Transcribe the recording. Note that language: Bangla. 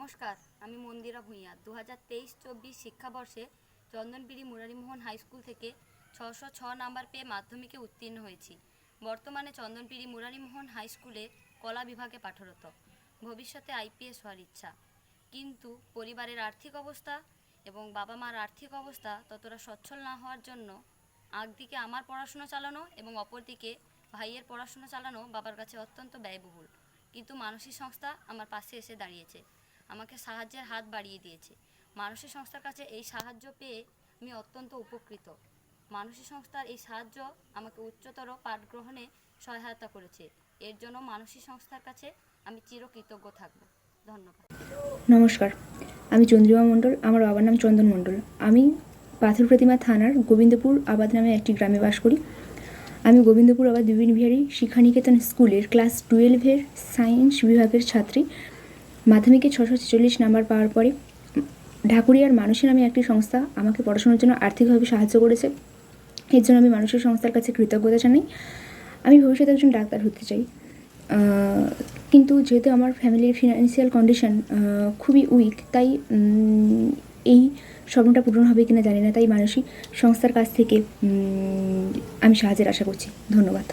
নমস্কার, আমি মন্দিরা ভূঁইয়া। 2023-24 শিক্ষাবর্ষে চন্দনপিড়ি মুরারিমোহন হাই স্কুল থেকে 606 নাম্বার পেয়ে মাধ্যমিকে উত্তীর্ণ হয়েছি। বর্তমানে চন্দনপিড়ি মুরারিমোহন হাই স্কুলে কলা বিভাগে পাঠরত। ভবিষ্যতে আইপিএস হওয়ার ইচ্ছা, কিন্তু পরিবারের আর্থিক অবস্থা এবং বাবা মার আর্থিক অবস্থা ততটা সচ্ছল না হওয়ার জন্য একদিকে আমার পড়াশোনা চালানো এবং অপরদিকে ভাইয়ের পড়াশোনা চালানো বাবার কাছে অত্যন্ত ব্যয়বহুল। কিন্তু মানসী সংস্থা আমার পাশে এসে দাঁড়িয়েছে, আমাকে সাহায্যের হাত বাড়িয়ে দিয়েছে। মানসী সংস্থার কাছে এই সাহায্য পেয়ে আমি অত্যন্ত উপকৃত। মানসী সংস্থার এই সাহায্য আমাকে উচ্চতর পাঠ গ্রহণে সহায়তা করেছে। এর জন্য মানসী সংস্থার কাছে আমি চিরকৃতজ্ঞ থাকব। ধন্যবাদ। নমস্কার, আমি চন্দ্রিমা মণ্ডল। আমার বাবার নাম চন্দন মণ্ডল। আমি পাথর প্রতিমা থানার গোবিন্দপুর আবাদ নামে একটি গ্রামে বাস করি। আমি গোবিন্দপুর আবাদ বিপিন বিহারী শিক্ষানিকেতন স্কুলের ক্লাস 12-এর সায়েন্স বিভাগের ছাত্রী। মাধ্যমিকে 646 নাম্বার পাওয়ার পরে ঢাকুরিয়ার মানসী নামে একটি সংস্থা আমাকে পড়াশোনার জন্য আর্থিকভাবে সাহায্য করেছে। এর জন্য আমি মানসী সংস্থার কাছে কৃতজ্ঞতা জানাই। আমি ভবিষ্যতে একজন ডাক্তার হতে চাই, কিন্তু যেহেতু আমার ফ্যামিলির ফিনান্সিয়াল কন্ডিশন খুবই উইক, তাই এই স্বপ্নটা পূরণ হবে কিনা জানি না। তাই মানসী সংস্থার কাছ থেকে আমি সাহায্যের আশা করছি। ধন্যবাদ।